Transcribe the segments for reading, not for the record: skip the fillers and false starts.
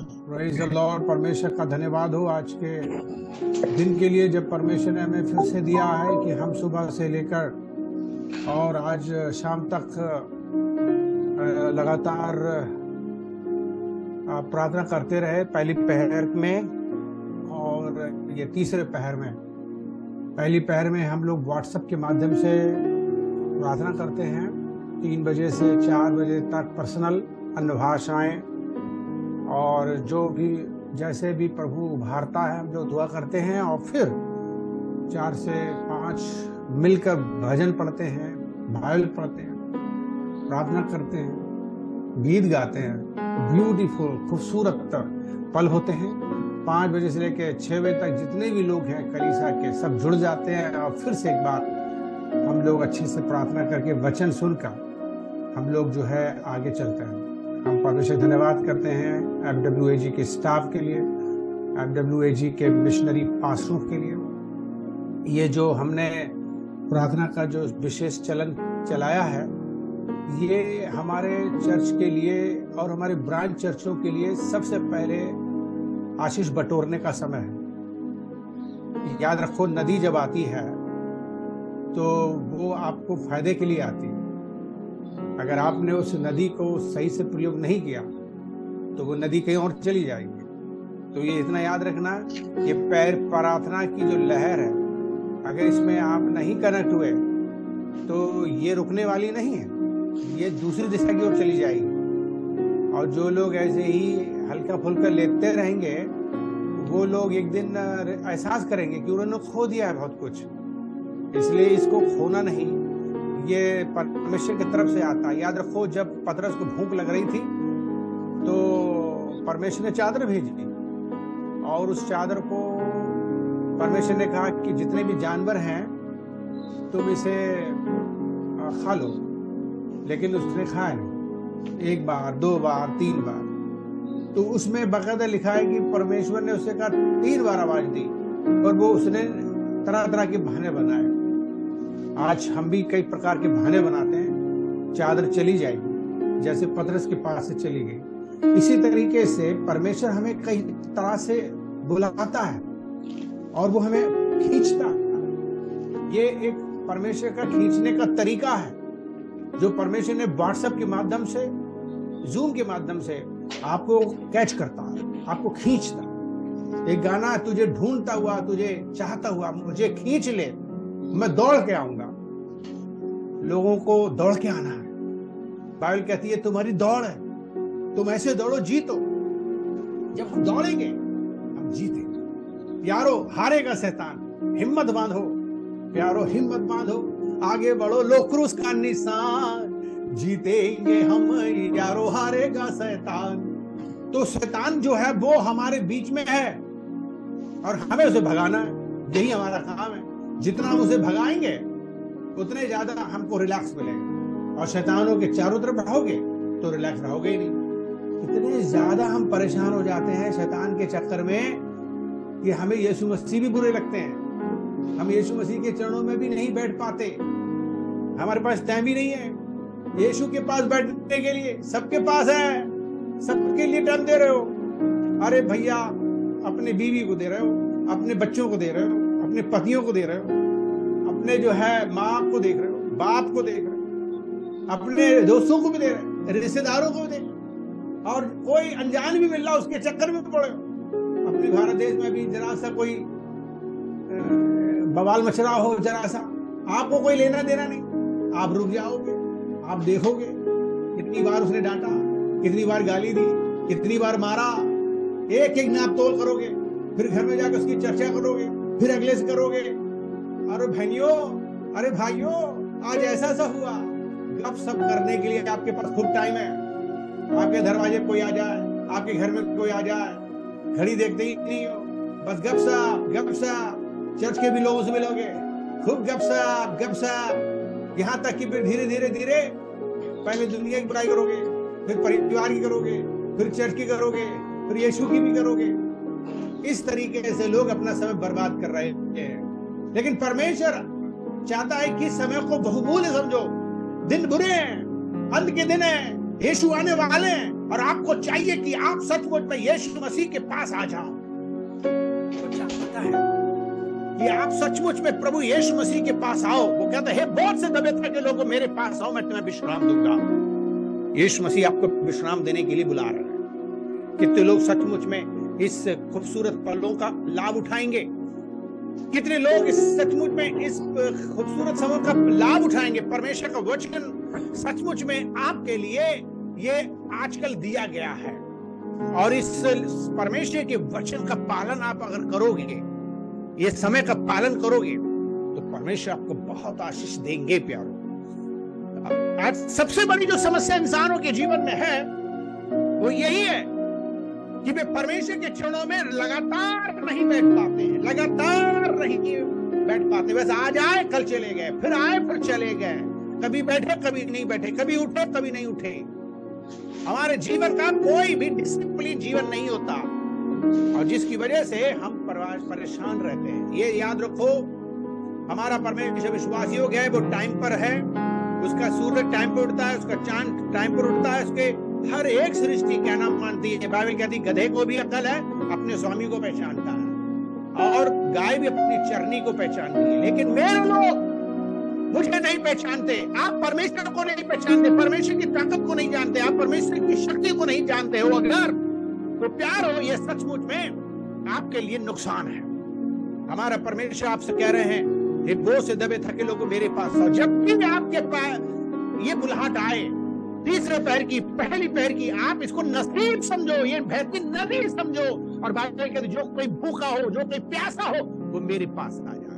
Praise the Lord. परमेश्वर का धन्यवाद हो आज के दिन के लिए, जब परमेश्वर ने हमें फिर से दिया है कि हम सुबह से लेकर और आज शाम तक लगातार प्रार्थना करते रहे। पहली पहर में और ये तीसरे पहर में। पहली पहर में हम लोग व्हाट्सएप के माध्यम से प्रार्थना करते हैं 3 बजे से 4 बजे तक, पर्सनल अन्य भाषाएं, और जो भी जैसे भी प्रभु उभारता है हम लोग दुआ करते हैं, और फिर 4 से 5 मिलकर भजन पढ़ते हैं, बाइबल पढ़ते हैं, प्रार्थना करते हैं, गीत गाते हैं। ब्यूटीफुल खूबसूरत पल होते हैं। 5 बजे से लेकर 6 बजे तक जितने भी लोग हैं कलीसिया के सब जुड़ जाते हैं, और फिर से एक बार हम लोग अच्छे से प्रार्थना करके वचन सुनकर हम लोग जो है आगे चलते हैं। हम परमेश्वर धन्यवाद करते हैं FWAG के स्टाफ के लिए, FWAG के मिशनरी पास्टरों के लिए। ये जो हमने प्रार्थना का जो विशेष चलन चलाया है, ये हमारे चर्च के लिए और हमारे ब्रांच चर्चों के लिए सबसे पहले आशीष बटोरने का समय है। याद रखो, नदी जब आती है तो वो आपको फायदे के लिए आती है। अगर आपने उस नदी को सही से प्रयोग नहीं किया तो वो नदी कहीं और चली जाएगी। तो ये इतना याद रखना, ये पैर प्रार्थना की जो लहर है, अगर इसमें आप नहीं कनेक्ट हुए तो ये रुकने वाली नहीं है, ये दूसरी दिशा की ओर चली जाएगी। और जो लोग ऐसे ही हल्का फुल्का लेते रहेंगे, वो लोग एक दिन एहसास करेंगे कि उन्होंने खो दिया है बहुत कुछ। इसलिए इसको खोना नहीं, ये परमेश्वर की तरफ से आता है। याद रखो, जब पतरस को भूख लग रही थी तो परमेश्वर ने चादर भेजी, और उस चादर को परमेश्वर ने कहा कि जितने भी जानवर हैं तुम इसे खा लो। लेकिन उसने खाया नहीं। 1 बार, 2 बार, 3 बार। तो उसमें बाकायदा लिखा है कि परमेश्वर ने उससे कहा 3 बार आवाज दी, और वो उसने तरह तरह के बहाने बनाए। आज हम भी कई प्रकार के बहाने बनाते हैं, चादर चली जाएगी, जैसे पतरस के पास से चली गई। इसी तरीके से परमेश्वर हमें कई तरह से बुलाता है और वो हमें खींचता है। ये एक परमेश्वर का खींचने का तरीका है, जो परमेश्वर ने व्हाट्सएप के माध्यम से, जूम के माध्यम से आपको कैच करता है, आपको खींचता। एक गाना, तुझे ढूंढता हुआ, तुझे चाहता हुआ, मुझे खींच ले, मैं दौड़ के आऊंगा। लोगों को दौड़ के आना है। बाइबल कहती है तुम्हारी दौड़ है, तुम ऐसे दौड़ो जीतो। जब हम दौड़ेंगे हम जीतेंगे। यारो, हारेगा शैतान, हिम्मत बांधो प्यारो, हिम्मत बांधो, आगे बढ़ो, लो क्रूस का निशान, जीतेंगे हम यारो, हारेगा शैतान। तो शैतान जो है वो हमारे बीच में है और हमें उसे भगाना है। यही हमारा काम है। जितना हम उसे भगाएंगे उतने ज्यादा हमको रिलैक्स मिलेगा। और शैतानों के चारों तरफ रहोगे तो रिलैक्स रहोगे ही नहीं। इतने ज्यादा हम परेशान हो जाते हैं शैतान के चक्कर में कि हमें यीशु मसीह भी बुरे लगते हैं। हम यीशु मसीह के चरणों में भी नहीं बैठ पाते, हमारे पास टाइम भी नहीं है यीशु के पास बैठने के लिए। सबके पास है, सबके लिए टाइम दे रहे हो। अरे भैया, अपने बीवी को दे रहे हो, अपने बच्चों को दे रहे हो, अपने पतियों को दे रहे हो, अपने जो है माँ को देख रहे हो, बाप को देख रहे हो, अपने दोस्तों को भी दे रहे हो, रिश्तेदारों को भी दे रहे हो, और कोई अनजान भी मिल रहा उसके चक्कर में पड़े हो। अपने भारत देश में भी जरा सा कोई बवाल मच रहा हो, जरा सा, आपको कोई लेना देना नहीं। आप रुक जाओगे, आप देखोगे कितनी बार उसने डांटा, कितनी बार गाली दी, कितनी बार मारा। एक एक नाप तोल करोगे, फिर घर में जाकर उसकी चर्चा करोगे, फिर अगले से करोगे। अरे बहनियों, अरे भाइयों, आज ऐसा सा हुआ। गप सप करने के लिए आपके पास खूब टाइम है। आपके दरवाजे कोई आ जाए, आपके घर में कोई आ जाए, घड़ी देखते ही नहीं हो, बस गपशप। चर्च के भी लोगों से मिलोगे, खूब गपशप। यहाँ तक कि फिर धीरे धीरे धीरे पहले दुनिया की बुराई करोगे, फिर परिवार की करोगे, फिर चर्च की करोगे, फिर यीशु की भी करोगे। इस तरीके से लोग अपना समय बर्बाद कर रहे हैं। लेकिन परमेश्वर चाहता है कि समय को बहुमूल्य समझो। दिन बुरे हैं, अंत के दिन हैं, यीशु आने वाले हैं, और आपको चाहिए कि आप सचमुच में यीशु मसीह के पास आ जाओ, तो क्या पता है कि आप सचमुच में प्रभु यीशु मसीह के पास आओ। वो कहता है, बहुत से दबे थके लोगों मेरे पास आओ, मैं तुम्हें विश्राम दूंगा। यीशु मसीह आपको विश्राम देने के लिए बुला रहा है। कितने लोग सचमुच में इस खूबसूरत पलों का लाभ उठाएंगे? कितने लोग इस सचमुच में इस खूबसूरत समय का लाभ उठाएंगे? परमेश्वर का वचन सचमुच में आपके लिए ये आजकल दिया गया है, और इस परमेश्वर के वचन का पालन आप अगर करोगे, ये समय का पालन करोगे, तो परमेश्वर आपको बहुत आशीष देंगे प्यारो। आज सबसे बड़ी जो समस्या इंसानों के जीवन में है वो यही है कि वे परमेश्वर के क्षणों में लगातार नहीं बैठ पाते हैं, लगातार नहीं बैठ पाते। बस आज आए कल चले गए, फिर आए फिर चले गए, कभी बैठे कभी नहीं बैठे, कभी उठे कभी नहीं उठे। हमारे जीवन का कोई भी डिसिप्लिन जीवन नहीं होता, और जिसकी वजह से हम परेशान रहते हैं। ये याद रखो, हमारा परमेश्वर विश्वासी हो गया है, वो टाइम पर है, उसका सूरज टाइम पर उठता है, उसका चांद टाइम पर उठता है, उसके हर एक सृष्टि क्या नाम मानती है। बाइबल कहती है गधे को भी अकल है, अपने स्वामी को पहचानता है, और गाय भी अपनी चरनी को पहचानती है। लेकिन मेरे लोग मुझे नहीं पहचानते। आप परमेश्वर को नहीं पहचानते, परमेश्वर की ताकत को नहीं जानते, आप परमेश्वर की शक्ति को नहीं जानते हो अगर, तो प्यार हो, ये सचमुच में आपके लिए नुकसान है। हमारा परमेश्वर आपसे कह रहे हैं, ये बोझ से दबे थके लोगों मेरे पास आओ। जब भी आपके पास ये बुलाहट आए, तीसरे पैर की, पहली पैर की, आप इसको नसीब समझो, ये बहती नदी समझो। और बाइबल कहती है, जो कोई भूखा हो, जो कोई प्यासा हो, वो मेरे पास आ जाए।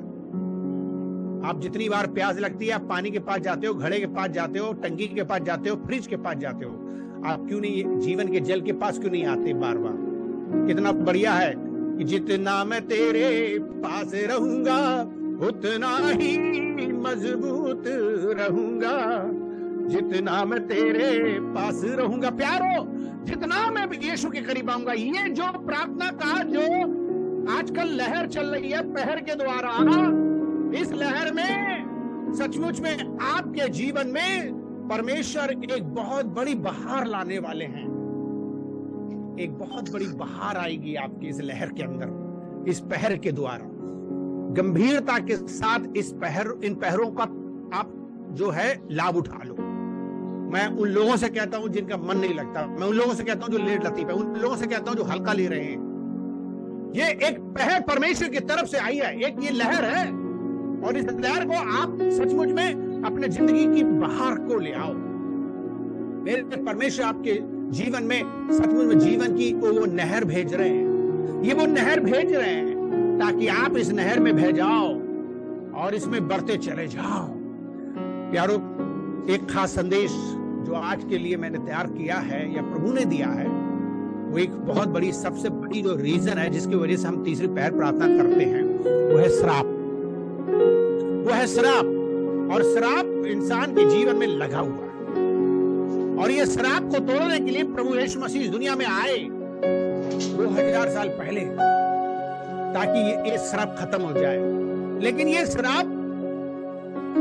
आप जितनी बार प्यास लगती है, आप पानी के पास जाते हो, घड़े के पास जाते हो, टंकी के पास जाते हो, फ्रिज के पास जाते हो, आप क्यों नहीं जीवन के जल के पास क्यों नहीं आते बार बार? कितना बढ़िया है कि जितना मैं तेरे पास रहूंगा उतना ही मजबूत रहूंगा, जितना मैं तेरे पास रहूंगा। प्यारो, जितना मैं यीशु के करीब आऊंगा, ये जो प्रार्थना का जो आजकल लहर चल रही है पहर के द्वारा, इस लहर में सचमुच में आपके जीवन में परमेश्वर एक बहुत बड़ी बहार लाने वाले हैं। एक बहुत बड़ी बहार आएगी आपकी इस लहर के अंदर, इस पहर के द्वारा। गंभीरता के साथ इन पहरों का आप जो है लाभ उठा लो। मैं उन लोगों से कहता हूं जिनका मन नहीं लगता, मैं उन लोगों से कहता हूं जो लेट लतीफ है, उन लोगों से कहता हूं जो हल्का ले रहे हैं। ये एक पहर परमेश्वर की तरफ से आई है, एक ये लहर है, और इस लहर को आप सचमुच में अपने जिंदगी की बहार को ले आओ। मेरे परमेश्वर आपके जीवन में सचमुच में जीवन की वो नहर भेज रहे हैं। ये वो नहर भेज रहे हैं ताकि आप इस नहर में बह जाओ और इसमें बढ़ते चले जाओ। प्यारो, एक खास संदेश जो आज के लिए मैंने तैयार किया है या प्रभु ने दिया है, वो एक बहुत बड़ी, सबसे बड़ी जो रीजन है जिसकी वजह से हम तीसरी पहर प्रार्थना करते हैं, वो है श्राप। वो है श्राप, और श्राप इंसान के जीवन में लगा हुआ है, और ये श्राप को तोड़ने के लिए प्रभु यीशु मसीह इस दुनिया में आए 2000 साल पहले, ताकि ये श्राप खत्म हो जाए। लेकिन ये श्राप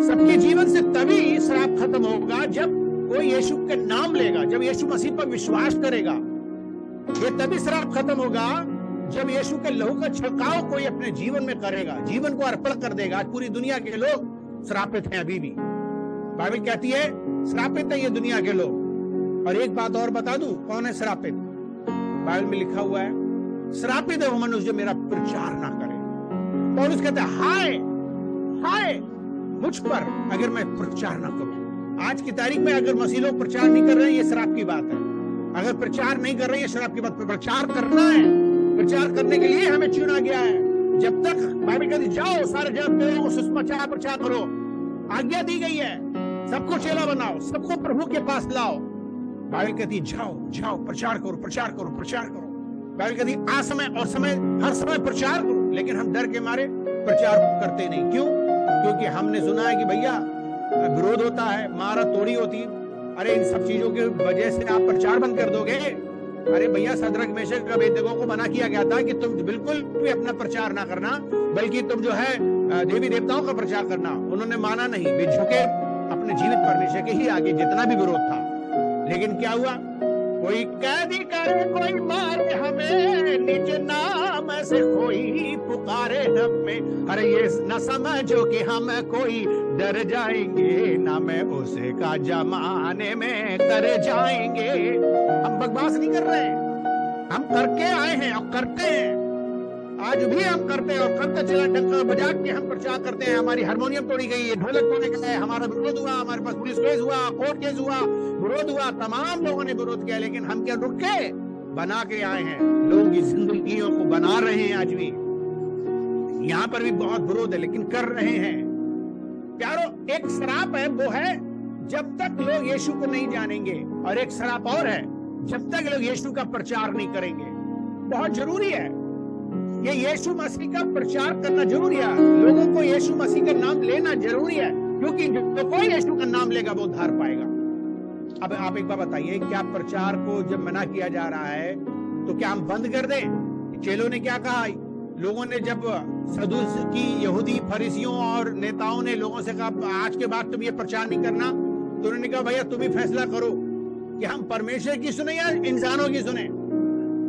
सबके जीवन से तभी श्राप खत्म होगा जब कोई यीशु के नाम लेगा, जब यीशु मसीह पर विश्वास करेगा। ये तभी श्राप खत्म होगा जब यीशु के लहू का छिड़काव कोई अपने जीवन में करेगा, जीवन को अर्पण कर देगा। आज पूरी दुनिया के लोग श्रापित हैं, अभी भी बाइबल कहती है श्रापित है ये दुनिया के लोग। और एक बात और बता दूं, कौन है श्रापित? बाइबल में लिखा हुआ है, श्रापित है वो मनुष्य जो मेरा प्रचार ना करे। पौलुस कहते हैं, हाय हाय मुझ पर अगर मैं प्रचार ना करूं। आज की तारीख में अगर मसीह लोग प्रचार नहीं कर रहे हैं, ये श्राप की बात है। अगर प्रचार नहीं कर रहे हैं, श्राप की बात। प्रचार करना है, प्रचार करने के लिए हमें चुना गया है। जब तक बाइबल कहती जाओ सारे जगत लोगों को सुसमाचार प्रचार करो, आज्ञा दी गई है, सबको चेला बनाओ, सबको प्रभु के पास लाओ। बाइबल कहती जाओ जाओ प्रचार करो, प्रचार करो, प्रचार करो। बाइबल कहती आ समय और समय हर समय प्रचार करो, लेकिन हम डर के मारे प्रचार करते नहीं। क्यों? क्योंकि हमने सुना है कि भैया विरोध होता है, मारा तोड़ी होती। अरे इन सब चीजों की वजह से आप प्रचार बंद कर दोगे? अरे भैया, सदरक मेशक अबेदनगो को मना किया गया था कि तुम बिल्कुल भी अपना प्रचार ना करना, बल्कि तुम जो है देवी देवताओं का प्रचार करना। उन्होंने माना नहीं, वे झुके अपने जीवित परमेश्वर के ही आगे, जितना भी विरोध था। लेकिन क्या हुआ? कोई कैदी करे कोई मारे हमें, निज नाम से कोई पुकारे हमें। अरे ये न समझो कि हम कोई डर जाएंगे, ना मैं उसे का जमाने में कर जाएंगे। हम बकवास नहीं कर रहे हैं, हम करके आए हैं और करते हैं। आज भी हम करते हैं और करते चला, डंका बजा के हम प्रचार करते हैं। हमारी हारमोनियम तोड़ी गई है, ढोलक तोड़े गए, हमारा विरोध हुआ, हमारे पास पुलिस केस हुआ, कोर्ट केस हुआ, विरोध हुआ, तमाम लोगों ने विरोध किया, लेकिन हम क्या रुक के बना के आए हैं। लोग की जिंदगियों को बना रहे हैं। आज भी यहाँ पर भी बहुत विरोध है, लेकिन कर रहे हैं। प्यारो, एक श्राप है, वो है जब तक लोग यीशु को नहीं जानेंगे, और एक श्राप और है, जब तक लोग यीशु का प्रचार नहीं करेंगे। बहुत जरूरी है ये यीशु मसीह का प्रचार करना जरूरी है। लोगों को यीशु मसीह का नाम लेना जरूरी है, क्योंकि जो कोई यीशु का नाम लेगा वो उद्धार पाएगा। अब आप एक बात बताइए, क्या प्रचार को जब मना किया जा रहा है तो क्या हम बंद कर दें? चेलों ने क्या कहा? लोगों ने जब सदूकी यहूदी फरीसियों और नेताओं ने लोगों से कहा आज के बाद तुम ये प्रचार नहीं करना, तो उन्होंने कहा भैया तुम ही फैसला करो कि हम परमेश्वर की सुने या इंसानों की सुने।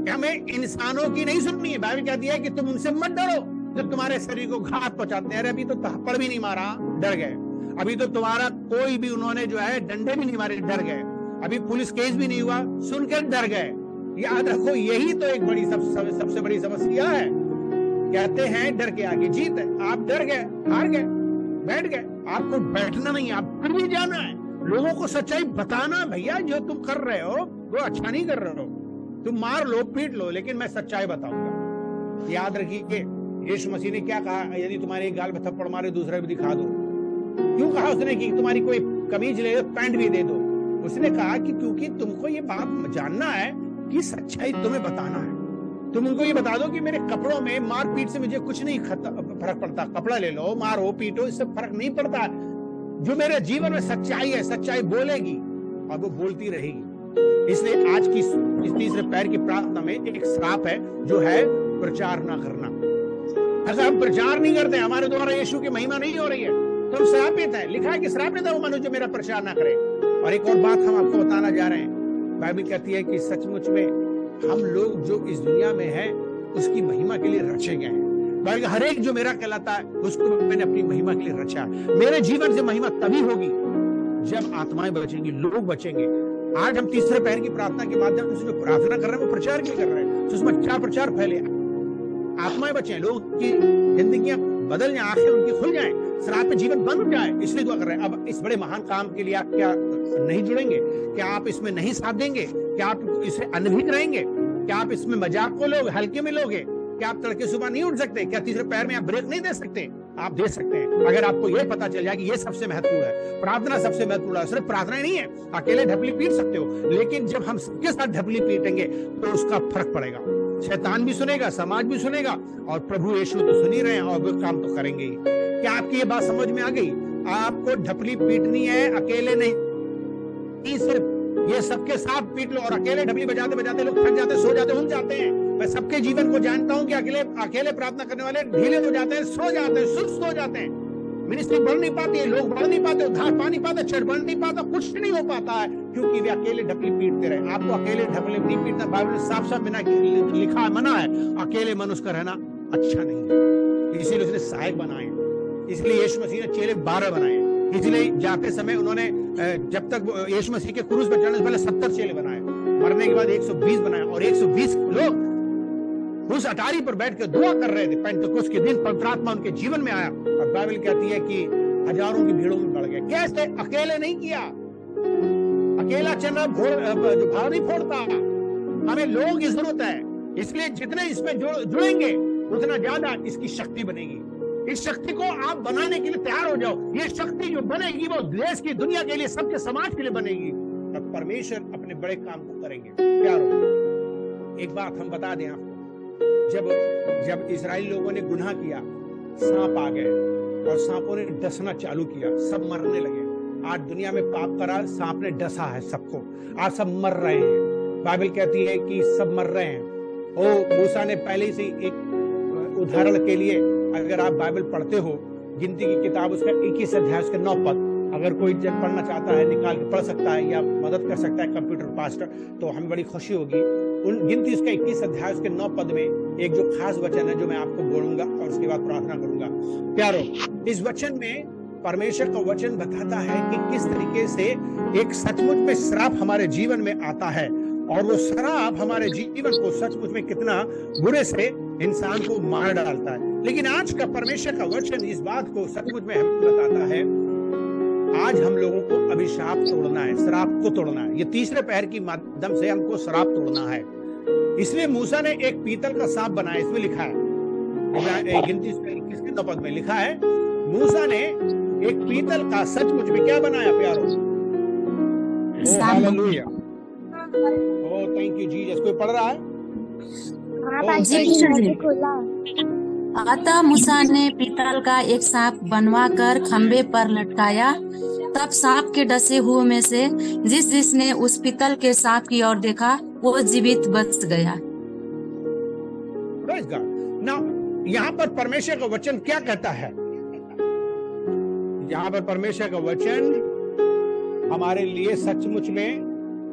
हमें इंसानों की नहीं सुननी है। बाइबल कहती है कि तुम उनसे मत डरो जब तुम्हारे शरीर को घात पहुंचाते हैं। अरे अभी तो थप्पड़ भी नहीं मारा, डर गए। अभी तो तुम्हारा कोई भी उन्होंने जो है डंडे भी नहीं मारे, डर गए। अभी पुलिस केस भी नहीं हुआ, सुनकर डर गए। याद रखो, यही तो एक बड़ी सबसे बड़ी समस्या है। कहते हैं डर के आगे जीत है। आप डर गए, हार गए, बैठ गए। आपको बैठना नहीं, आप फिर भी जाना है, लोगों को सच्चाई बताना। भैया जो तुम कर रहे हो वो अच्छा नहीं कर रहे हो, तुम मार लो, पीट लो, लेकिन मैं सच्चाई बताऊंगा। याद रखिए यीशु मसीह ने क्या कहा, यदि तुम्हारे गाल पे थप्पड़ मारे दूसरा भी दिखा दो। क्यों कहा उसने कि तुम्हारी कोई कमीज ले, पैंट भी दे दो? उसने कहा कि क्योंकि तुमको ये बात जानना है कि सच्चाई तुम्हें बताना है। तुम उनको ये बता दो कि मेरे कपड़ों में मार पीट से मुझे कुछ नहीं फर्क पड़ता। कपड़ा ले लो, मारो पीटो, इससे फर्क नहीं पड़ता। जो मेरे जीवन में सच्चाई है, सच्चाई बोलेगी और वो बोलती रहेगी। इसलिए आज की इस तीसरे पैर की प्रार्थना में एक श्राप है, जो है प्रचार ना करना। अगर हम प्रचार नहीं करते, हमारे द्वारा यीशु की महिमा नहीं हो रही है, तो हम श्रापित है। लिखा है कि श्रापित है वो मनुष्य जो मेरा प्रचार ना करे। और एक और बात हम आपको बताना जा रहे हैं। बाइबल कहती है कि सचमुच में हम लोग जो इस दुनिया में हैं उसकी महिमा के लिए रचे गए हैं। बाइबल हर एक जो मेरा कहलाता है उसको मैंने अपनी महिमा के लिए रचा। मेरे जीवन से महिमा तभी होगी जब आत्माएं बचेंगी, लोग बचेंगे। आज हम तीसरे पैर की प्रार्थना के माध्यम से जो प्रार्थना कर रहे हैं वो प्रचार क्यों कर रहे हैं? तो उसमें क्या प्रचार फैले, आत्माएं बचे, लोगों की जिंदगियां बदल जाए, आंखें उनकी खुल जाए, श्राप पे जीवन बंद हो जाए, इसलिए दुआ कर रहे हैं। अब इस बड़े महान काम के लिए आप क्या नहीं जुड़ेंगे? क्या आप इसमें नहीं साथ देंगे? क्या आप इसे अनभिज्ञ रहेंगे? क्या आप इसमें मजाक को लोग हल्के में लोगे? क्या आप तड़के सुबह नहीं उठ सकते? क्या तीसरे पैर में आप ब्रेक नहीं दे सकते? आप दे सकते हैं, अगर आपको यह पता चल जाए कि यह सबसे महत्वपूर्ण है। प्रार्थना सबसे महत्वपूर्ण है। सिर्फ प्रार्थना ही नहीं है, अकेले ढपली पीट सकते हो, लेकिन जब हम सबके साथ ढपली पीटेंगे तो उसका फर्क पड़ेगा। शैतान भी सुनेगा, समाज भी सुनेगा, और प्रभु यीशु तो सुन ही रहे हैं और वो काम तो करेंगे ही। क्या आपकी ये बात समझ में आ गई? आपको ढपली पीटनी है, अकेले नहीं, सिर्फ ये सबके साथ पीट लो। और अकेले ढपली बजाते बजाते लोग थक जाते, सो जाते, उठ जाते हैं। मैं सबके जीवन को जानता हूं कि अकेले प्रार्थना करने वाले ढीले हो जाते हैं, सो जाते हैं, सुस्त हो जाते हैं। मिनिस्ट्री बढ़ नहीं पाती है, लोग बढ़ नहीं पाते, उद्धार पा नहीं पाते, चढ़ बढ़ नहीं पाता, कुछ नहीं हो पाता है, क्योंकि वे अकेले ढपली पीटते रहे। आपको अकेले ढपली नहीं पीटना। बाइबल में साफ साफ लिखा है, मना है। अकेले मनुष्य का रहना अच्छा नहीं है, इसीलिए उसने सहायक बनाए। इसलिए यीशु मसीह ने चेले 12 बनाए। इसलिए जाते समय उन्होंने जब तक यीशु मसीह के क्रूस पर चढ़ने से पहले 70 चेले बनाए, मरने के बाद 120 बनाए, और 120 लोग उस अटारी पर बैठ कर दुआ कर रहे थे। पेंटेकोस्त के दिन पवित्र आत्मा उनके जीवन में आया, और बाइबल कहती है कि हजारों की भीड़ों में बढ़ गए। कैसे? अकेले नहीं किया। अकेला चना भाव नहीं फोड़ता। हमें लोगों की जरूरत है। इसलिए जितने इसमें जुड़ेंगे उतना ज्यादा इसकी शक्ति बनेगी। इस शक्ति को आप बनाने के लिए तैयार हो जाओ। ये शक्ति जो बनेगी वो देश की, दुनिया के लिए, सबके समाज के लिए बनेगी, और परमेश्वर अपने बड़े काम को करेंगे। प्यारो, एक बात हम बता दें आपको, जब इजराइल लोगों ने गुनाह किया, सांप आ गए और सांपों ने डसना चालू किया, सब मरने लगे। आज दुनिया में पाप करा, सांप ने डसा है सबको, आज सब मर रहे हैं। बाइबल कहती है कि सब मर रहे हैं। ओ मूसा ने पहले से एक उदाहरण के लिए, अगर आप बाइबल पढ़ते हो, गिनती की किताब उसका 21 अध्याय उसके 9 पद, अगर कोई जब पढ़ना चाहता है निकाल के पढ़ सकता है या मदद कर सकता है कंप्यूटर पास्टर, तो हमें बड़ी खुशी होगी। उन गिनती उसका 21 अध्याय उसके 9 पद में एक जो खास वचन है जो मैं आपको बोलूंगा और उसके बाद प्रार्थना करूंगा। प्यारो, इस वचन में परमेश्वर का वचन बताता है कि किस तरीके से एक सचमुच में श्राप हमारे जीवन में आता है और वो श्राप हमारे जीवन को सचमुच में कितना बुरे से इंसान को मार डालता है। लेकिन आज का परमेश्वर का वचन इस बात को सचमुच में हमें बताता है, आज हम लोगों को अभिशाप तोड़ना है, श्राप को तोड़ना है। ये तीसरे पहर की माध्यम से हमको श्राप तोड़ना है। इसलिए मूसा ने एक पीतल का सांप बनाया। इसमें लिखा है गिनती 21 के 9 पद में लिखा है, मूसा ने एक पीतल का सचमुच में क्या बनाया प्यारो? Hallelujah, oh thank you Jesus. कोई पढ़ रहा है? अतः मूसा ने पीतल का एक सांप बनवाकर खंबे पर लटकाया। तब सांप के डसे हुए में से जिसने उस पीतल के सांप की ओर देखा वो जीवित बच गया। यहाँ पर परमेश्वर का वचन क्या कहता है? यहाँ पर परमेश्वर का वचन हमारे लिए सचमुच में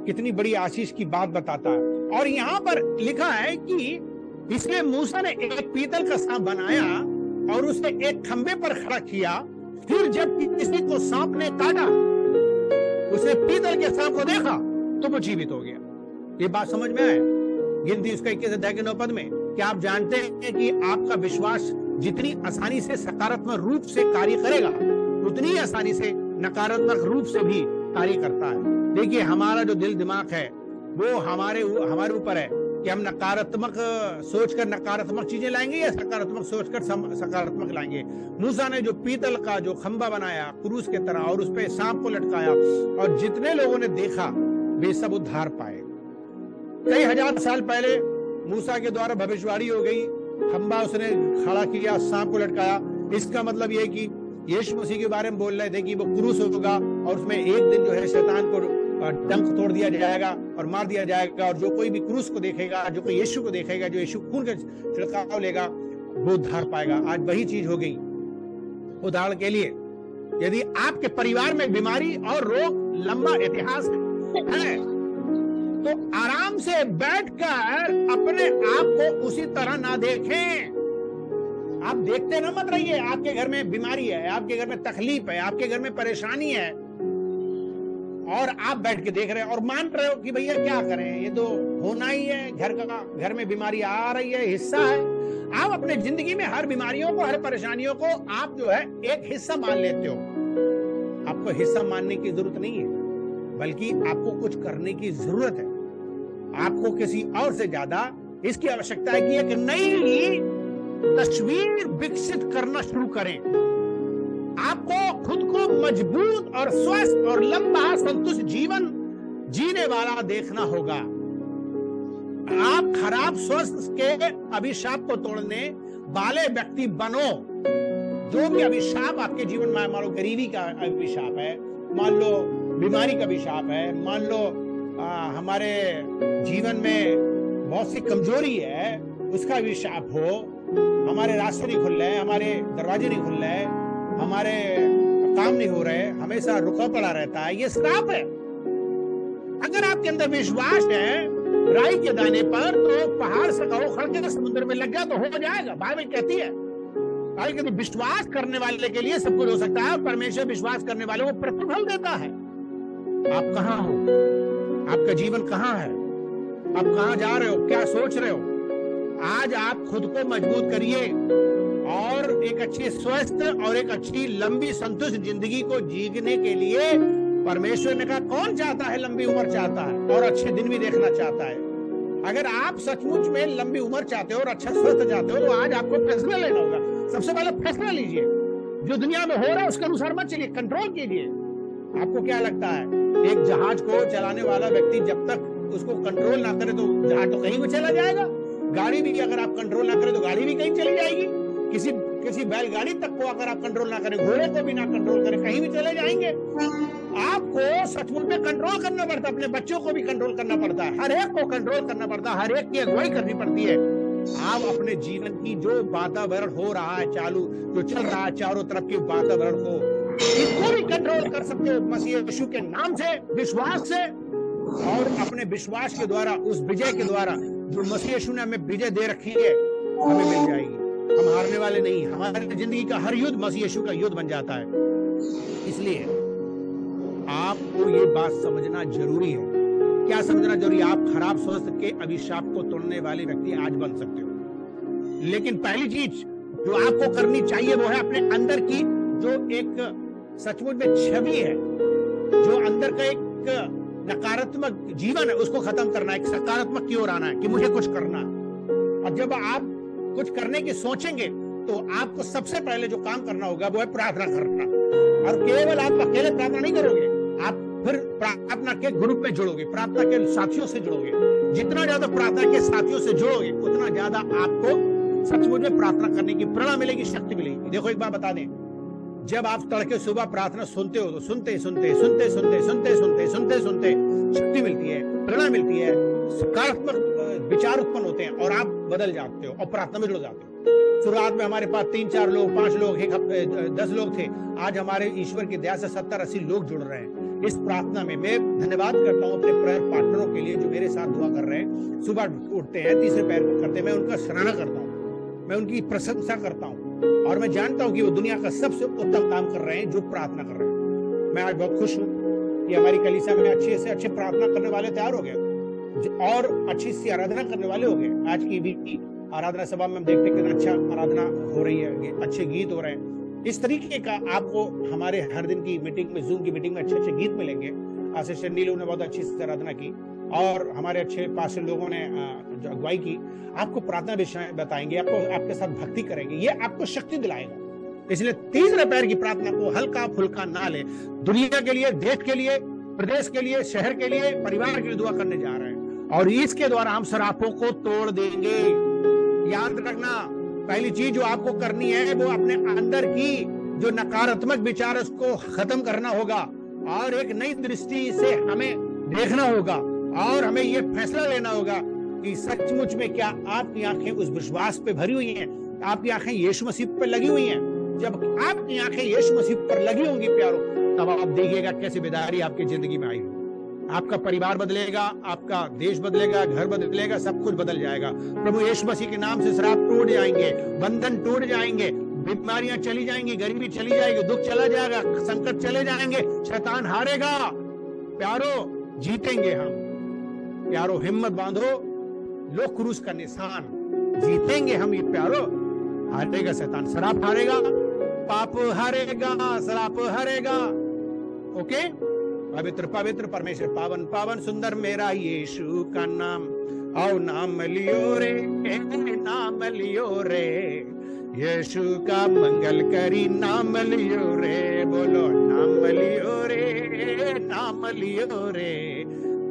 कितनी बड़ी आशीष की बात बताता है। और यहाँ पर लिखा है कि इसलिए मूसा ने एक पीतल का सांप बनाया और उसे एक खंबे पर खड़ा किया। फिर जब किसी को सांप ने काटा, उसने पीतल के सांप को देखा तो वो जीवित हो गया। ये बात समझ में आए? गिनती उसका 21 अध्याय के 9 पद में। क्या आप जानते हैं कि आपका विश्वास जितनी आसानी से सकारात्मक रूप से कार्य करेगा, उतनी ही आसानी से नकारात्मक रूप से भी कार्य करता है। देखिए, हमारा जो दिल दिमाग है वो हमारे ऊपर है कि हम नकारात्मक सोचकर नकारात्मक चीजें लाएंगे या सकारात्मक सोचकर सकारात्मक लाएंगे। मूसा ने जो पीतल का जो खंबा बनाया क्रूस के तरह और उस पे सांप को लटकाया और जितने लोगों ने देखा वे सब उद्धार पाए। कई हजार साल पहले मूसा के द्वारा भविष्यवाणी हो गई, खंबा उसने खड़ा किया, सांप को लटकाया। इसका मतलब ये कि यीशु मसीह के बारे में बोल रहे थे कि वो क्रूस होगा और उसमें एक दिन जो है शैतान को डंक तोड़ दिया जाएगा और मार दिया जाएगा, और जो कोई भी क्रूस को देखेगा, जो कोई यीशु को देखेगा, जो यीशु खून का छिड़काव लेगा, वो उद्धार पाएगा। आज वही चीज हो गई। उदाहरण के लिए, यदि आपके परिवार में बीमारी और रोग लंबा इतिहास है तो आराम से बैठकर अपने आप को उसी तरह ना देखें। आप देखते ना मत रहिए। आपके घर में बीमारी है, आपके घर में तकलीफ है, आपके घर में परेशानी है और आप बैठ के देख रहे हैं और मान रहे हो कि भैया क्या करें, ये तो होना ही है, घर में बीमारी आ रही है, हिस्सा है। आप अपने जिंदगी में हर बीमारियों को, हर परेशानियों को आप जो है एक हिस्सा मान लेते हो। आपको हिस्सा मानने की जरूरत नहीं है, बल्कि आपको कुछ करने की जरूरत है। आपको किसी और से ज्यादा इसकी आवश्यकता है कि एक नई तस्वीर विकसित करना शुरू करें। आपको खुद को मजबूत और स्वस्थ और लंबा संतुष्ट जीवन जीने वाला देखना होगा। आप खराब स्वास्थ्य के अभिशाप को तोड़ने वाले व्यक्ति बनो। जो भी अभिशाप आपके जीवन में, मान लो गरीबी का अभिशाप है, मान लो बीमारी का अभिशाप है, मान लो हमारे जीवन में बहुत सी कमजोरी है, उसका अभिशाप हो, हमारे रास्ते नहीं खुल रहे, हमारे दरवाजे नहीं खुल रहे, हमारे काम नहीं हो रहे, हमेशा रुका पड़ा रहता है, ये श्राप है। अगर आपके अंदर विश्वास है राई के दाने पर, तो पहाड़ से कहो खड़ के समुद्र में लग गया तो हो जाएगा। बाइबल कहती है, बाइबल कहती है विश्वास करने वाले के लिए सब कुछ हो सकता है और परमेश्वर विश्वास करने वाले को प्रतिफल देता है। आप कहाँ हो? आपका जीवन कहाँ है? आप कहाँ जा रहे हो? क्या सोच रहे हो? आज आप खुद को मजबूत करिए और एक अच्छी स्वस्थ और एक अच्छी लंबी संतुष्ट जिंदगी को जीने के लिए परमेश्वर ने कहा, कौन चाहता है लंबी उम्र चाहता है और अच्छे दिन भी देखना चाहता है। अगर आप सचमुच में लंबी उम्र चाहते हो और अच्छा स्वस्थ चाहते हो तो आज आपको फैसला लेना होगा। सबसे पहले फैसला लीजिए, जो दुनिया में हो रहा है उसके अनुसार मत चलिए, कंट्रोल कीजिए। आपको क्या लगता है, एक जहाज को चलाने वाला व्यक्ति जब तक उसको कंट्रोल ना करे तो जहाज तो कहीं को चला जाएगा। गाड़ी भी अगर आप कंट्रोल ना करें तो गाड़ी भी कहीं चली जाएगी। किसी बैलगाड़ी तक को अगर आप कंट्रोल ना करें, घोड़े को भी ना कंट्रोल करें, कहीं भी चले जाएंगे। आपको सचमुच में कंट्रोल करना पड़ता है, अपने बच्चों को भी कंट्रोल करना पड़ता है, हर एक को कंट्रोल करना पड़ता है, हर एक की अगुवाई करनी पड़ती है। आप अपने जीवन की जो वातावरण हो रहा है चालू, जो चल रहा है चारों तरफ के वातावरण को इसको भी कंट्रोल कर सकते हो मसीह यीशु के नाम से, विश्वास से, और अपने विश्वास के द्वारा, उस विजय के द्वारा जो मसीह यीशु ने हमें विजय दे रखी है, हमें मिल जाएगी। हम हारने वाले नहीं, हमारी जिंदगी का हर युद्ध मसीह यीशु का युद्ध बन जाता है। इसलिए आपको ये बात समझना जरूरी है। क्या समझना जरूरी? आप खराब स्वास्थ्य के अभिशाप को तोड़ने वाले व्यक्ति आज बन सकते हो। लेकिन पहली चीज जो आपको करनी चाहिए वो है अपने अंदर की जो एक सचमुच में छवि है, जो अंदर का एक नकारात्मक जीवन है, उसको खत्म करना है। एक सकारात्मक की ओर आना है कि मुझे कुछ करना है। और जब आप कुछ करने की सोचेंगे तो आपको सबसे पहले जो काम करना होगा वो है प्रार्थना करना। और केवल आप अकेले प्रार्थना नहीं करोगे, आप फिर प्रार्थना के ग्रुप में जुड़ोगे, प्रार्थना के साथियों से जुड़ोगे। जितना ज्यादा प्रार्थना के साथियों से जुड़ोगे उतना ज्यादा आपको सचमुच में प्रार्थना करने की प्रेरणा मिलेगी, शक्ति मिलेगी। देखो एक बात बता दें, जब आप तड़के सुबह प्रार्थना सुनते हो तो सुनते सुनते सुनते सुनते सुनते सुनते सुनते सुनते शक्ति मिलती है, प्रेरणा मिलती है, सकारात्मक विचार उत्पन्न होते हैं और आप बदल जाते हो और प्रार्थना में जुड़ जाते हो। शुरुआत में हमारे पास 3-4 लोग, 5 लोग, 10 लोग थे। आज हमारे ईश्वर की दया से 70-80 लोग जुड़ रहे हैं इस प्रार्थना में। मैं धन्यवाद करता हूँ अपने प्रेयर पार्टनरों के लिए जो मेरे साथ दुआ कर रहे हैं, सुबह उठते हैं, तीसरे पैर को करते हैं। मैं उनका सराहना करता हूँ, मैं उनकी प्रशंसा करता हूँ और मैं जानता हूँ कि वो दुनिया का सबसे उत्तम काम कर रहे हैं जो प्रार्थना कर रहे हैं। मैं आज बहुत खुश हूँ कि हमारी कलीसिया में अच्छे से अच्छे प्रार्थना करने वाले तैयार हो गए और अच्छी सी आराधना करने वाले हो गए। आज की भी आराधना सभा में हम देखते हैं कितना अच्छा आराधना हो रही है, अच्छे गीत हो रहे हैं। इस तरीके का आपको हमारे हर दिन की मीटिंग में, जूम की मीटिंग में अच्छे अच्छे गीत मिलेंगे। आशीष नीलू ने बहुत अच्छी से आराधना की और हमारे अच्छे पास्टर लोगों ने जो अगुवाई की, आपको प्रार्थना विषय बताएंगे, आपको आपके साथ भक्ति करेंगे, ये आपको शक्ति दिलाएगा। इसलिए तीसरे पैर की प्रार्थना को हल्का फुल्का ना ले। दुनिया के लिए, देश के लिए, प्रदेश के लिए, शहर के लिए, परिवार के लिए दुआ करने जा रहे हैं और इसके द्वारा हम सरापों को तोड़ देंगे। याद रखना, पहली चीज जो आपको करनी है वो अपने अंदर की जो नकारात्मक विचार उसको खत्म करना होगा और एक नई दृष्टि से हमें देखना होगा और हमें ये फैसला लेना होगा कि सचमुच में क्या आपकी आंखें उस विश्वास पे भरी हुई हैं, आपकी आंखें यीशु मसीह पर लगी हुई हैं। जब आपकी आंखें यीशु मसीह पर लगी होंगी प्यारो, तब आप देखिएगा कैसे बेदारी आपकी जिंदगी में आई हो। आपका परिवार बदलेगा, आपका देश बदलेगा, घर बदलेगा, सब कुछ बदल जाएगा। प्रभु यीशु मसीह के नाम से श्राप टूट जाएंगे, बंधन टूट जाएंगे, बीमारियां चली जाएंगी, गरीबी चली जाएगी, दुख चला जाएगा, संकट चले जाएंगे, शैतान हारेगा। प्यारो जीतेंगे हम। प्यारो हिम्मत बांधो, लो क्रूस का निशान, जीतेंगे हम। ये प्यारो हारेगा शैतान, श्राप हारेगा, पाप हारेगा, श्राप हारेगा। ओके, पवित्र पवित्र परमेश्वर, पावन पावन सुंदर मेरा यीशु का नाम, आओ नाम लियो रे, नाम लियो रे, यीशु का मंगल करी नाम लियो रे, बोलो नाम लियो रे, नाम लियो रे,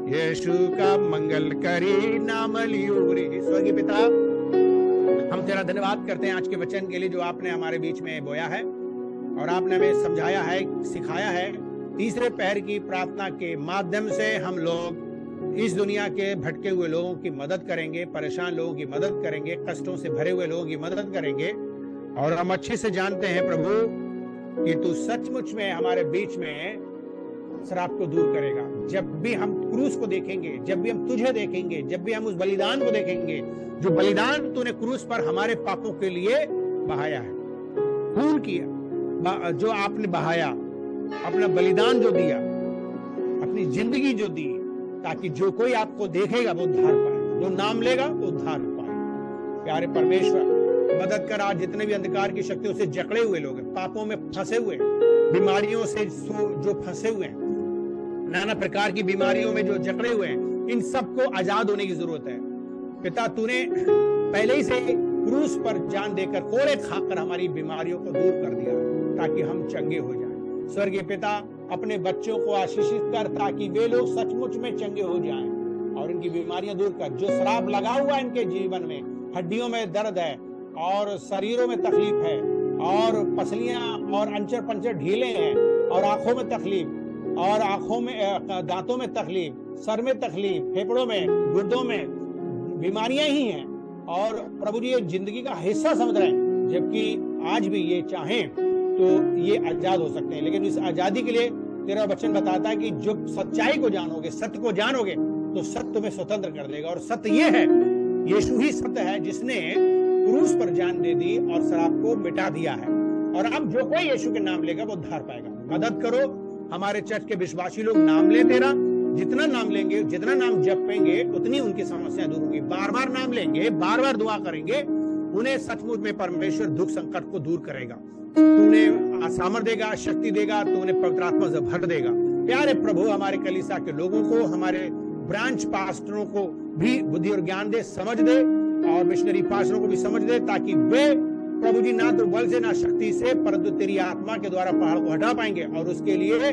यीशु का मंगल करी नाम लियो रे। स्वर्गीय पिता, हम तेरा धन्यवाद करते हैं आज के वचन के लिए जो आपने हमारे बीच में बोया है और आपने हमें समझाया है, सिखाया है। तीसरे पैर की प्रार्थना के माध्यम से हम लोग इस दुनिया के भटके हुए लोगों की मदद करेंगे, परेशान लोगों की मदद करेंगे, कष्टों से भरे हुए लोगों की मदद करेंगे। और हम अच्छे से जानते हैं प्रभु कि तू सचमुच में हमारे बीच में श्राप को दूर करेगा। जब भी हम क्रूस को देखेंगे, जब भी हम तुझे देखेंगे, जब भी हम उस बलिदान को देखेंगे, जो बलिदान तूने क्रूस पर हमारे पापों के लिए बहाया है, खून किया जो आपने बहाया, अपना बलिदान जो दिया, अपनी जिंदगी जो दी, ताकि जो कोई आपको देखेगा वो उद्धार पाए, जो नाम लेगा वो उद्धार पाए। प्यारे परमेश्वर, मदद कर आज जितने भी अंधकार की शक्तियों से जकड़े हुए लोग हैं, पापों में फंसे हुए, बीमारियों से जो फंसे हुए हैं, नाना प्रकार की बीमारियों में जो जकड़े हुए हैं, इन सबको आजाद होने की जरूरत है। पिता, तूने पहले ही से क्रूस पर जान देकर, कोड़े खाकर हमारी बीमारियों को दूर कर दिया ताकि हम चंगे हो जाएं। स्वर्गीय पिता, अपने बच्चों को आशीषित कर ताकि वे लोग सचमुच में चंगे हो जाएं और इनकी बीमारियां दूर कर। जो श्राप लगा हुआ है इनके जीवन में, हड्डियों में दर्द है और शरीरों में तकलीफ है और पसलियां और अंचर पंचर ढीले हैं और आंखों में तकलीफ और आंखों में दांतों में तकलीफ, सर में तकलीफ, फेफड़ों में, गुर्दों में बीमारियां ही हैं और प्रभु जी ये जिंदगी का हिस्सा समझ रहे हैं, जबकि आज भी ये चाहें तो ये आजाद हो सकते हैं। लेकिन इस आजादी के लिए तेरा वचन बताता है कि जो सच्चाई को जानोगे, सत्य को जानोगे, तो सत्य तुम्हें स्वतंत्र कर देगा। और सत्य ये है, यीशु ही सत्य है जिसने क्रूस पर जान दे दी और शराब को मिटा दिया है। और अब जो कोई यीशु के नाम लेगा वो उद्धार पाएगा। मदद करो, हमारे चर्च के विश्वासी लोग नाम ले तेरा, जितना नाम लेंगे, जितना नाम जपेंगे, उतनी उनकी समस्या दूर होगी। बार बार नाम लेंगे, बार बार दुआ करेंगे, उन्हें सचमुच में परमेश्वर दुख संकट को दूर करेगा। तू उन्हें सामर्थ देगा, शक्ति देगा, तू उन्हें पवित्र आत्मा से भर देगा। प्यारे प्रभु, हमारे कलीसिया के लोगों को, हमारे ब्रांच पास्टरों को भी बुद्धि और ज्ञान दे, समझ दे, और मिशनरी पास्टरों को भी समझ दे, ताकि वे प्रभु जी ना तो बल से ना शक्ति से, परंतु तेरी आत्मा के द्वारा पहाड़ को हटा पाएंगे। और उसके लिए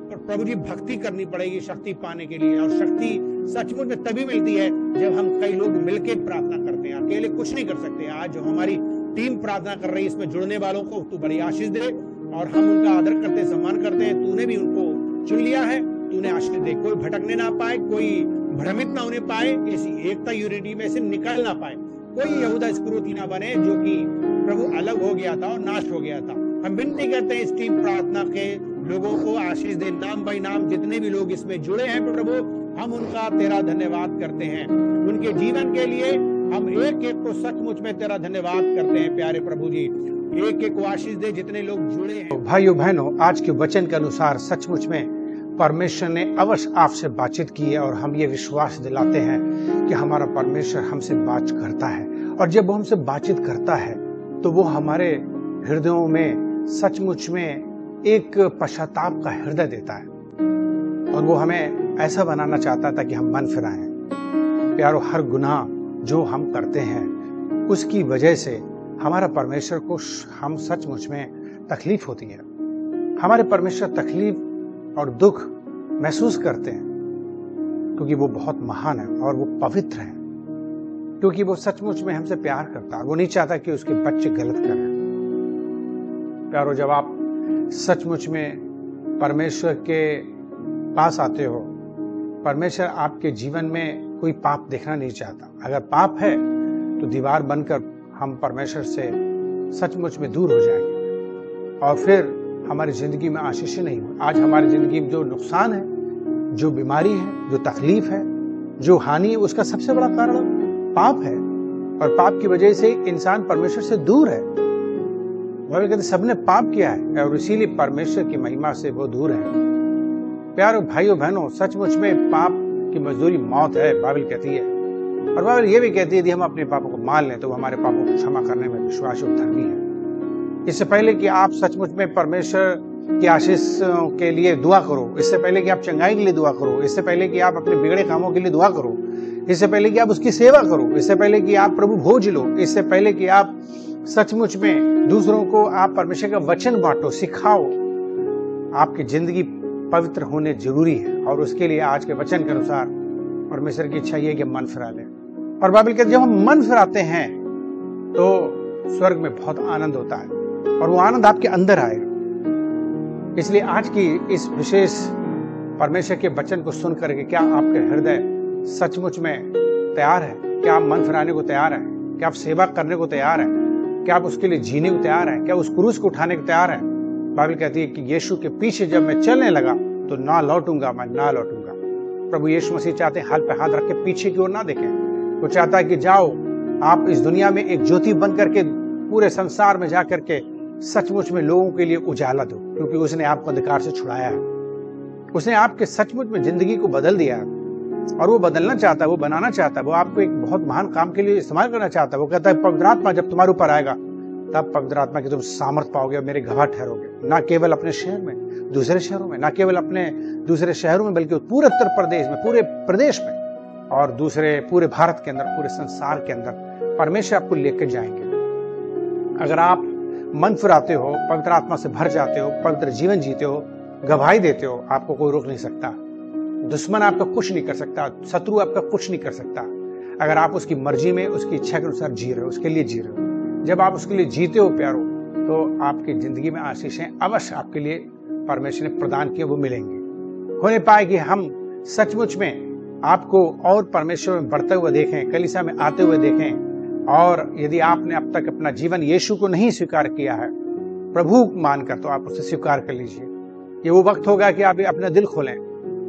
प्रभु जी भक्ति करनी पड़ेगी शक्ति पाने के लिए। और शक्ति सचमुच में तभी मिलती है जब हम कई लोग मिलकर प्रार्थना करते हैं, अकेले कुछ नहीं कर सकते। आज जो हमारी टीम प्रार्थना कर रही है, इसमें जुड़ने वालों को तू बड़ी आशीष दे, और हम उनका आदर करते हैं, सम्मान करते हैं। तूने भी उनको चुन लिया है, तूने आशीष दे, कोई भटकने ना पाए, कोई भ्रमित ना होने पाए, इसी एकता यूनिटी में से निकल ना पाए, कोई यहूदा इस्करियोती ना बने जो कि प्रभु अलग हो गया था और नाश हो गया था। हम विनती करते हैं इस टीम प्रार्थना के लोगों को आशीष दे, नाम बाई नाम जितने भी लोग इसमें जुड़े हैं प्रभु, हम उनका तेरा धन्यवाद करते हैं। उनके जीवन के लिए हम एक एक को सचमुच में तेरा धन्यवाद करते हैं। प्यारे प्रभु जी, एक एक को आशीष दे जितने लोग जुड़े हैं। भाइयों बहनों, आज के वचन के अनुसार सचमुच में परमेश्वर ने अवश्य आपसे बातचीत की है, और हम ये विश्वास दिलाते हैं कि हमारा परमेश्वर हमसे बात करता है। और जब वो हमसे बातचीत करता है तो वो हमारे हृदयों में सचमुच में एक पश्चाताप का हृदय देता है, और वो हमें ऐसा बनाना चाहता था कि हम मन फिराएं। प्यारो, हर गुनाह जो हम करते हैं उसकी वजह से हमारा परमेश्वर को हम सचमुच में तकलीफ होती है। हमारे परमेश्वर तकलीफ और दुख महसूस करते हैं क्योंकि वो बहुत महान है और वो पवित्र है, क्योंकि वो सचमुच में हमसे प्यार करता है। वो नहीं चाहता कि उसके बच्चे गलत करें। प्यारो, जब आप सचमुच में परमेश्वर के पास आते हो, परमेश्वर आपके जीवन में कोई पाप देखना नहीं चाहता। अगर पाप है तो दीवार बनकर हम परमेश्वर से सचमुच में दूर हो जाएंगे, और फिर हमारी जिंदगी में आशीष नहीं हो। आज हमारी जिंदगी में जो नुकसान है, जो बीमारी है, जो तकलीफ है, जो हानि है, उसका सबसे बड़ा कारण पाप है। और पाप की वजह से इंसान परमेश्वर से दूर है। बाइबल कहते सबने पाप किया है और इसीलिए परमेश्वर की महिमा से वो दूर है। प्यारे भाइयों बहनों, सचमुच में पाप की मजदूरी मौत है, बाइबल कहती है। और बाइबल ये भी कहती है यदि हम अपने पापों को मान लें तो वो हमारे पापों को क्षमा करने में विश्वासी और धर्मी है। इससे पहले कि आप सचमुच में परमेश्वर की आशीष के लिए दुआ करो, इससे पहले कि आप चंगाई के लिए दुआ करो, इससे पहले कि आप अपने बिगड़े कामों के लिए दुआ करो, इससे पहले कि आप उसकी सेवा करो, इससे पहले कि आप प्रभु भोज लो, इससे पहले कि आप सचमुच में दूसरों को आप परमेश्वर का वचन बांटो, सिखाओ, आपकी जिंदगी पवित्र होने जरूरी है। और उसके लिए आज के वचन के अनुसार परमेश्वर की इच्छा ये कि मन फिरा लें। और बाइबल कहती है जब हम मन फिराते हैं तो स्वर्ग में बहुत आनंद होता है, और वो आनंद आपके अंदर आएगा। इसलिए आज की इस विशेष परमेश्वर के वचन को सुन करके क्या आपके हृदय सचमुच में तैयार है? क्या आप मन फिराने को तैयार है? क्या आप सेवा करने को तैयार है? क्या आप उसके लिए जीने को तैयार है? क्या उस क्रूस को उठाने को तैयार है? बाइबल कहती है कि यीशु के पीछे जब मैं चलने लगा तो ना लौटूंगा, मैं ना लौटूंगा। प्रभु यीशु मसीह चाहते हैं हाथ पे हाथ रख के पीछे की ओर ना देखें। वो चाहता है कि जाओ, आप इस दुनिया में एक ज्योति बन करके पूरे संसार में जाकर के सचमुच में लोगों के लिए उजाला दो, क्योंकि उसने आपको अंधकार से छुड़ाया है। उसने आपके सचमुच में जिंदगी को बदल दिया है, और वो बदलना चाहता है, वो बनाना चाहता है, वो आपको एक बहुत महान काम के लिए इस्तेमाल करना चाहता है। वो कहता है पवित्र आत्मा जब तुम्हारे ऊपर आएगा तब पवित्र आत्मा की तुम सामर्थ पाओगे और मेरे गवाह ठहरोगे, ना केवल अपने शहर में, दूसरे शहरों में, ना केवल अपने दूसरे शहरों में, बल्कि पूरे उत्तर प्रदेश में, पूरे प्रदेश में, और दूसरे पूरे भारत के अंदर, पूरे संसार के अंदर परमेश्वर आपको लेकर जाएंगे। अगर आप मन फिराते हो, पवित्र आत्मा से भर जाते हो, पवित्र जीवन जीते हो, गवाही देते हो, आपको कोई रोक नहीं सकता। दुश्मन आपका कुछ नहीं कर सकता, शत्रु आपका कुछ नहीं कर सकता, अगर आप उसकी मर्जी में, उसकी इच्छा के अनुसार जी रहे हो, उसके लिए जी रहे हो। जब आप उसके लिए जीते हो प्यारो, तो आपकी जिंदगी में आशीषें अवश्य आपके लिए परमेश्वर ने प्रदान किए वो मिलेंगे। होने पाए कि हम सचमुच में आपको और परमेश्वर में बढ़ते हुए देखें, कलीसिया में आते हुए देखें। और यदि आपने अब तक अपना जीवन यीशु को नहीं स्वीकार किया है प्रभु मानकर, तो आप उसे स्वीकार कर लीजिए। ये वो वक्त होगा कि आप अपना दिल खोलें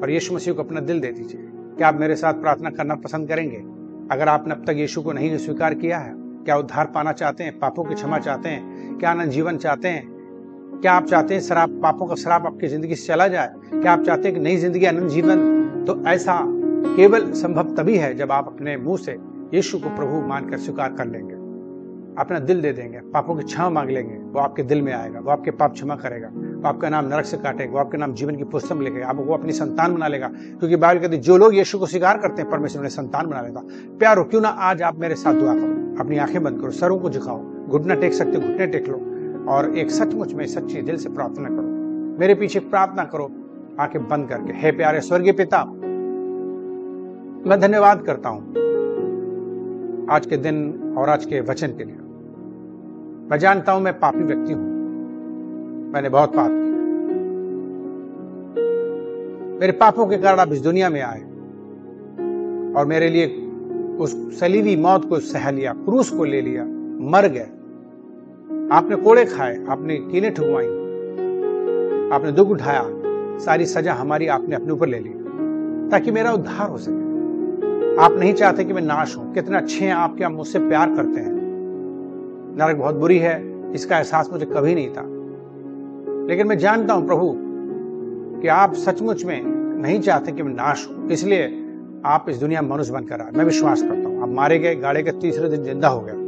और यीशु मसीह को अपना दिल दे दीजिए। क्या आप मेरे साथ प्रार्थना करना पसंद करेंगे? अगर आपने अब तक यीशु को नहीं स्वीकार किया है, क्या उद्धार पाना चाहते हैं, पापों की क्षमा चाहते हैं, क्या अनंत जीवन चाहते हैं, क्या आप चाहते हैं शराब, पापों का शराब आपकी जिंदगी से चला जाए, क्या आप चाहते हैं कि नई जिंदगी, अनंत जीवन? तो ऐसा केवल संभव तभी है जब आप अपने मुंह से यीशु को प्रभु मानकर स्वीकार कर लेंगे, अपना दिल दे देंगे, पापों की क्षमा मांग लेंगे। वो आपके दिल में आएगा, वो आपके पाप क्षमा करेगा, वो आपका नाम नरक से काटेगा, वो आपके नाम जीवन की पुस्तक में लिखेगा, आपको अपनी संतान बना लेगा। क्योंकि बाइबल कहती है जो लोग यीशु को स्वीकार करते हैं परमेश्वर उन्हें संतान बना लेगा। प्यारो, क्यों ना आज आप मेरे साथ दुआ करो, अपनी आंखें बंद करो, सरों को झुकाओ, घुटना टेक सकते घुटने टेक लो और एक सचमुच में सच्ची दिल से प्रार्थना करो। मेरे पीछे प्रार्थना करो आंखें बंद करके। हे प्यारे स्वर्गीय पिता, मैं धन्यवाद करता हूं आज के दिन और आज के वचन के लिए। मैं जानता हूं मैं पापी व्यक्ति हूं, मैंने बहुत पाप किया। मेरे पापों के कारण आप इस दुनिया में आए और मेरे लिए उस सलीबी मौत को सह लिया, क्रूस को ले लिया, मर गए। आपने कोड़े खाए, आपने कीलें ठुकवाई, आपने दुख उठाया, सारी सजा हमारी आपने अपने ऊपर ले ली ताकि मेरा उद्धार हो सके। आप नहीं चाहते कि मैं नाश हूं। कितना अच्छे हैं आप, क्या मुझसे प्यार करते हैं। नरक बहुत बुरी है, इसका एहसास मुझे कभी नहीं था, लेकिन मैं जानता हूं प्रभु कि आप सचमुच में नहीं चाहते कि मैं नाश हूं, इसलिए आप इस दुनिया में मनुष्य बनकर आए। मैं विश्वास करता हूं आप मारे गए, गाड़े के तीसरे दिन जिंदा हो गए।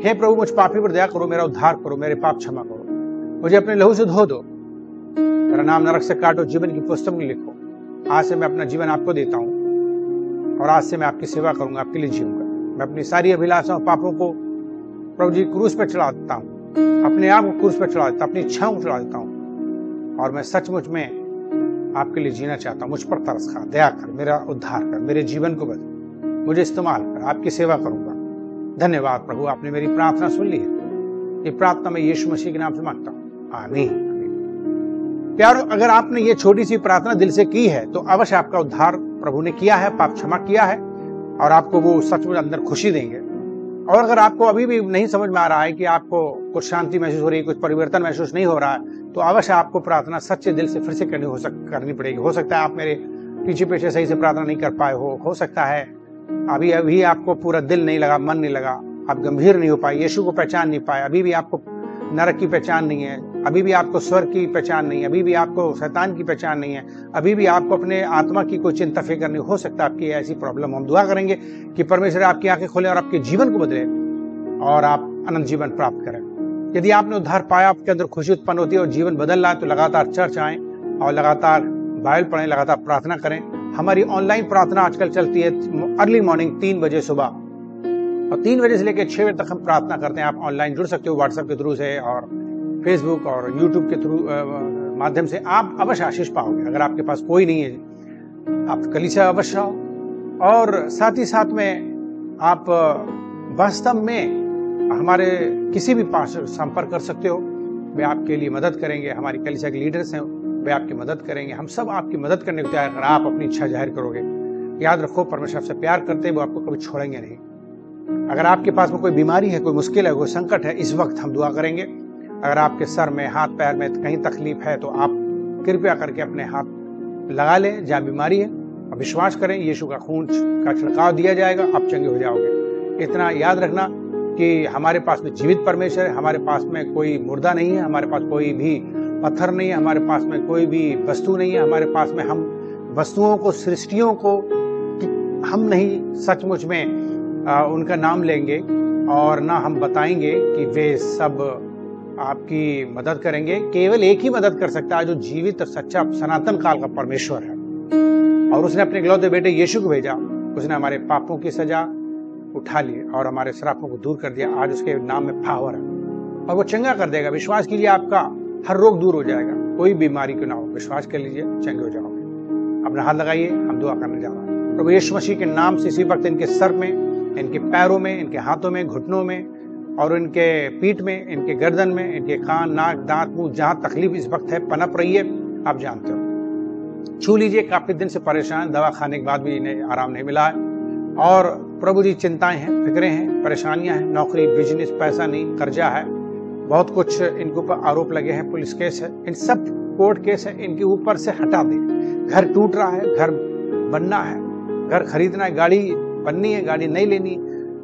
हे प्रभु, मुझ पापी पर दया करो, मेरा उद्धार करो, मेरे पाप क्षमा करो, मुझे अपने लहू से धो दो, मेरा नाम नरक से काटो, जीवन की पुस्तक में लिखो। आज से मैं अपना जीवन आपको देता हूं और आज से मैं आपकी सेवा करूंगा, आपके लिए जीऊंगा। मैं अपनी सारी अभिलाषाओं, पापों को प्रभु जी क्रूस पर चढ़ा देता हूं, अपने आप को क्रूस पर चढ़ा देता हूं, अपनी इच्छाओं को चढ़ा देता हूं और मैं सचमुच में आपके लिए जीना चाहता हूं। मुझ पर तरस खा, दया कर, मेरा उद्धार कर, मेरे जीवन को बदल, मुझे इस्तेमाल कर, आपकी सेवा करूंगा। धन्यवाद प्रभु, आपने मेरी प्रार्थना सुन ली है। ये प्रार्थना मैं यीशु मसीह के नाम से मांगता हूं, आमीन। प्यारो, अगर आपने ये छोटी सी प्रार्थना दिल से की है तो अवश्य आपका उद्धार प्रभु ने किया है, पाप क्षमा किया है और आपको वो सचमुच अंदर खुशी देंगे। और अगर आपको अभी भी नहीं समझ में आ रहा है कि आपको कुछ शांति महसूस हो रही है, कुछ परिवर्तन महसूस नहीं हो रहा है, तो अवश्य आपको प्रार्थना सच्चे दिल से फिर से करनी पड़ेगी। हो सकता है आप मेरे पीछे सही से प्रार्थना नहीं कर पाए हो सकता है अभी आपको पूरा दिल नहीं लगा, मन नहीं लगा, आप गंभीर नहीं हो पाए, यीशु को पहचान नहीं पाए, अभी भी आपको नरक की पहचान नहीं है, अभी भी आपको स्वर्ग की पहचान नहीं है, अभी भी आपको शैतान की पहचान नहीं है, अभी भी आपको अपने आत्मा की कोई चिंता फिक्र नहीं। हो सकता है आपकी ऐसी प्रॉब्लम। हम दुआ करेंगे कि परमेश्वर आपकी आंखें खोले और आपके जीवन को बदले और आप अनंत जीवन प्राप्त करें। यदि आपने उद्धार पाया, आपके अंदर खुशी उत्पन्न होती है और जीवन बदल रहा है, तो लगातार चर्च आएं और लगातार बाइबल पढ़ें, लगातार प्रार्थना करें। हमारी ऑनलाइन प्रार्थना आजकल चलती है अर्ली मॉर्निंग 3 बजे सुबह और 3 बजे से लेकर 6 बजे तक हम प्रार्थना करते हैं। आप ऑनलाइन जुड़ सकते हो व्हाट्सएप के थ्रू से और फेसबुक और यूट्यूब के थ्रू माध्यम से। आप अवश्य आशीष पाओगे। अगर आपके पास कोई नहीं है, आप कलीसिया अवश्य आओ और साथ ही साथ में आप वास्तव में हमारे किसी भी पास संपर्क कर सकते हो। वे आपके लिए मदद करेंगे, हमारी कलीसिया के लीडर्स हैं, वे आपकी मदद करेंगे। हम सब आपकी मदद करने को तैयार, अगर आप अपनी इच्छा जाहिर करोगे। याद रखो, परमेश्वर आपसे प्यार करते हैं, वो आपको कभी छोड़ेंगे नहीं। अगर आपके पास में कोई बीमारी है, कोई मुश्किल है, कोई संकट है, इस वक्त हम दुआ करेंगे। अगर आपके सर में, हाथ पैर में कहीं तकलीफ है तो आप कृपया करके अपने हाथ लगा लें जहाँ बीमारी है और विश्वास करें यीशु का खून का छिड़काव दिया जाएगा, आप चंगे हो जाओगे। इतना याद रखना कि हमारे पास में जीवित परमेश्वर है, हमारे पास में कोई मुर्दा नहीं है, हमारे पास कोई भी पत्थर नहीं है, हमारे पास में कोई भी वस्तु नहीं है। हमारे पास में हम वस्तुओं को, सृष्टियों को हम नहीं सचमुच में उनका नाम लेंगे और ना हम बताएंगे कि वे सब आपकी मदद करेंगे। केवल एक ही मदद कर सकता है जो जीवित और सच्चा सनातन काल का परमेश्वर है और उसने अपने इकलौते बेटे यीशु को भेजा। उसने हमारे पापों की सजा उठा ली और हमारे श्रापों को दूर कर दिया। आज उसके नाम में पावर है और वो चंगा कर देगा। विश्वास कीजिए, आपका हर रोग दूर हो जाएगा, कोई बीमारी क्यों ना हो। विश्वास कर लीजिए, चंगे हो जाओगे। अपना हाथ लगाइए, हम दुआ करने जा रहे हैं। प्रभु यीशु मसीह के नाम से इसी वक्त इनके सर में, इनके पैरों में, इनके हाथों में, घुटनों में और इनके पीठ में, इनके गर्दन में, इनके कान, नाक, दांत, मुंह, जहां तकलीफ इस वक्त है पनप रही है, आप जानते हो, छू लीजिए। काफी दिन से परेशान, दवा खाने के बाद भी इन्हें आराम नहीं मिला है और प्रभु जी चिंताएं हैं, फिक्रें हैं, परेशानियां हैं, नौकरी, बिजनेस, पैसा नहीं, कर्जा है, बहुत कुछ इनके ऊपर आरोप लगे हैं, पुलिस केस है, इन सब कोर्ट केस है, इनके ऊपर से हटा दें। घर टूट रहा है, घर बनना है, घर खरीदना है, गाड़ी बननी है, गाड़ी नहीं लेनी,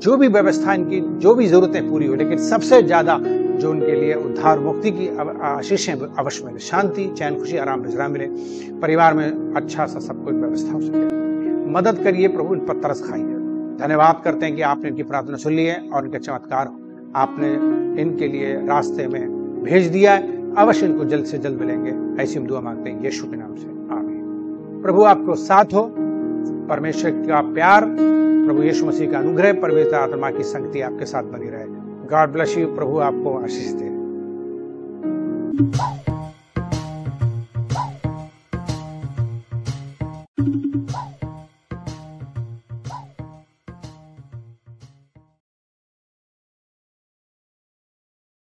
जो भी व्यवस्था इनकी, जो भी जरूरतें पूरी हो, लेकिन सबसे ज्यादा जो उनके लिए उद्धार मुक्ति की आशीषें अवश्य मिले, शांति, चैन, खुशी, आराम, विश्राम मिले, परिवार में अच्छा सा सब कुछ व्यवस्था हो सके। मदद करिए प्रभु, इन पर तरस खाइए। धन्यवाद करते हैं कि आपने इनकी प्रार्थना सुन ली है और इनके चमत्कार आपने इनके लिए रास्ते में भेज दिया है। अवश्य इनको जल्द से जल्द मिलेंगे, ऐसी हम दुआ मांगते हैं यीशु के नाम से, आमीन। प्रभु आपको साथ हो, परमेश्वर का प्यार, प्रभु यीशु मसीह का अनुग्रह, पवित्र आत्मा की संगति आपके साथ बनी रहे। God bless you. प्रभु आपको आशीष दे।